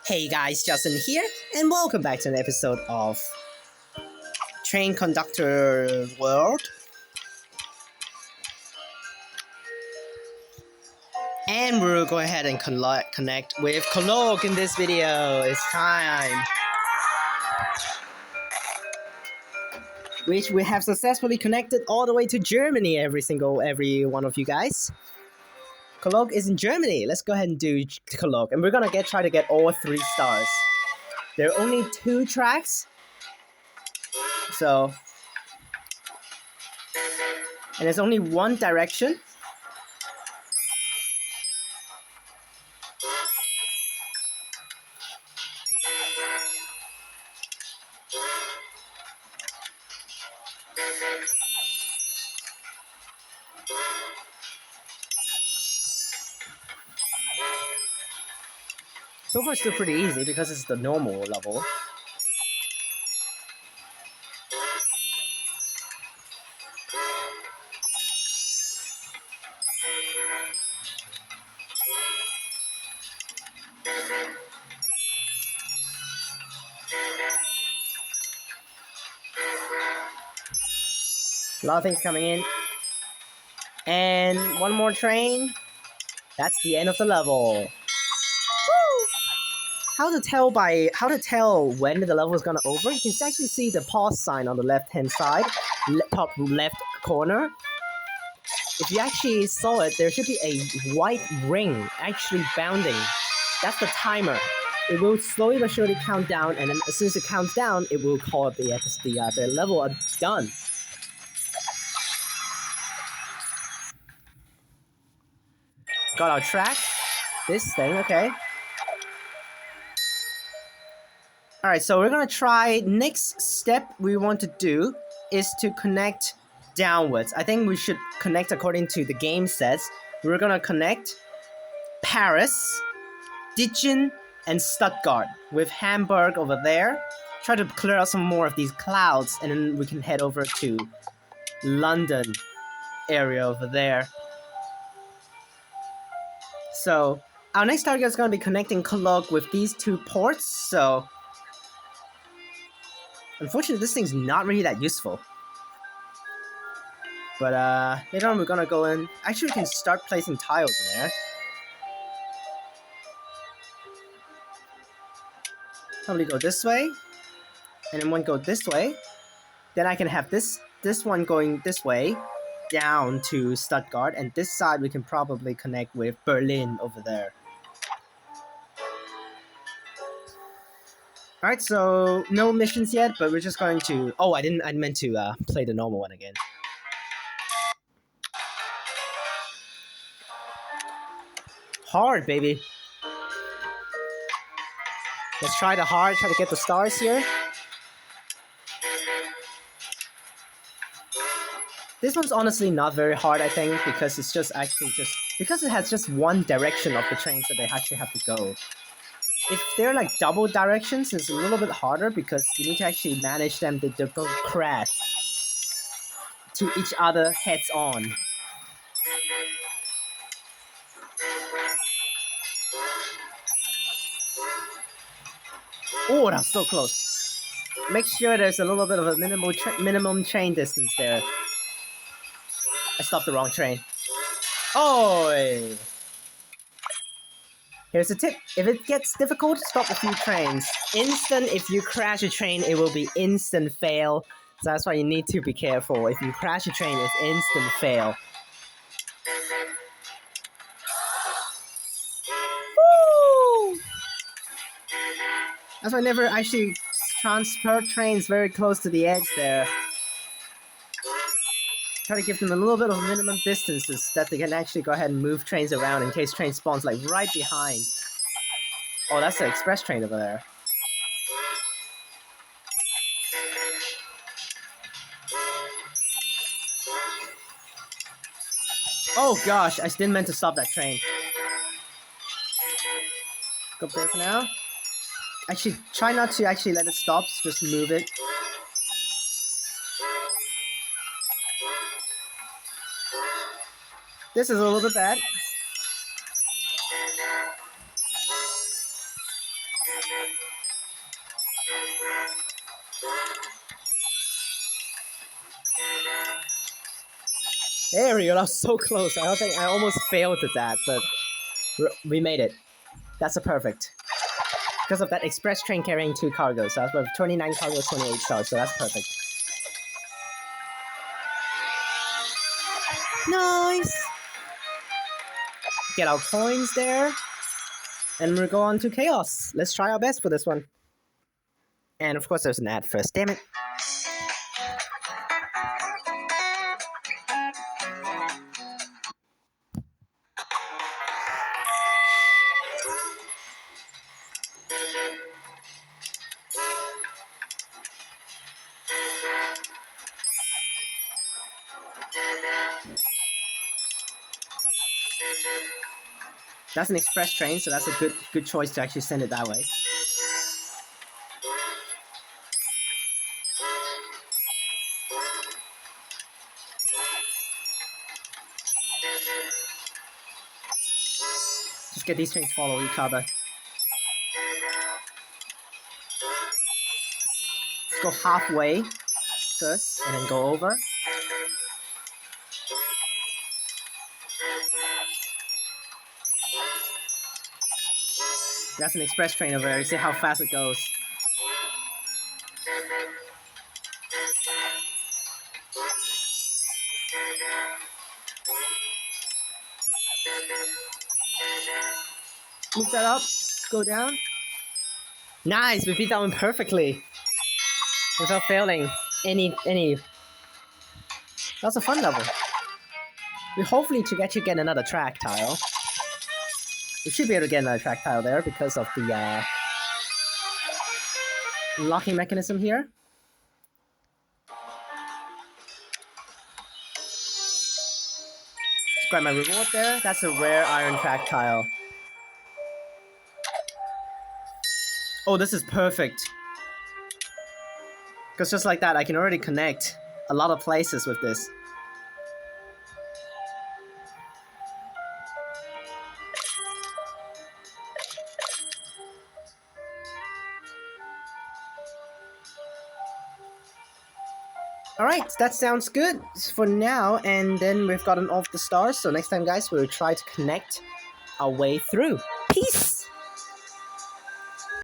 Hey guys, Justin here, and welcome back to an episode of Train Conductor World. And we'll go ahead and connect with Cologne in this video. It's time. Which we have successfully connected all the way to Germany, every one of you guys. Cologne is in Germany. Let's go ahead and do Cologne. And we're gonna try to get all 3 stars. There are only 2 tracks. So, and there's only one direction. So far, it's still pretty easy because it's the normal level. A lot of things coming in. And one more train. That's the end of the level. Woo! How to tell when the level is gonna over? You can actually see the pause sign on the left-hand side, top left corner. If you actually saw it, there should be a white ring actually bounding. That's the timer. It will slowly but surely count down, and then as soon as it counts down, it will call the level done. Got our track. This thing, okay. Alright, so we're gonna try. Next step we want to do is to connect downwards. I think we should connect according to the game says. We're gonna connect Paris, Dijon, and Stuttgart with Hamburg over there. Try to clear out some more of these clouds, and then we can head over to London area over there. So our next target is going to be connecting Cologne with these 2 ports. So unfortunately, this thing's not really that useful. But later on, we're gonna go in. Actually, we can start placing tiles in there. Probably go this way, and then one go this way. Then I can have this one going this way down to Stuttgart, and this side we can probably connect with Berlin over there. Alright, so no missions yet, but we're just going to... Oh, I meant to play the normal one again. Hard, baby. Let's try the hard, try to get the stars here. This one's honestly not very hard, I think, because it's because it has just one direction of the trains that they actually have to go. If they're like double directions, it's a little bit harder because you need to actually manage them to don't crash to each other heads on. Oh, that's so close. Make sure there's a little bit of a minimum train distance there. I stopped the wrong train. Oi! Here's a tip. If it gets difficult, stop a few trains. Instant, if you crash a train, it will be instant fail. So that's why you need to be careful. If you crash a train, it's instant fail. Woo! That's why I never actually transfer trains very close to the edge there. Try to give them a little bit of minimum distances that they can actually go ahead and move trains around in case train spawns like right behind. Oh, that's the express train over there. Oh gosh, I didn't meant to stop that train. Go there for now. Actually, try not to actually let it stop, just move it. This is a little bit bad. There we go, that was so close. I don't think I almost failed at that, but we made it. That's a perfect. Because of that express train carrying 2 cargoes, so that's worth 29 cargoes, 28 stars, so that's perfect. Nice! Get our coins there. And we'll go on to Chaos. Let's try our best for this one. And of course there's an ad first, damn it. That's an express train, so that's a good choice to actually send it that way. Just get these trains to follow each other. Let's go halfway first, and then go over. That's an express train over there. You see how fast it goes. Move that up. Go down. Nice! We beat that one perfectly. Without failing any. That was a fun level. We hopefully to actually get another track tile. We should be able to get another track tile there because of the locking mechanism here. Let's grab my reward there. That's a rare iron track tile. Oh, this is perfect. Because just like that, I can already connect a lot of places with this. Alright, that sounds good for now, and then we've gotten all the stars, so next time guys, we'll try to connect our way through. Peace!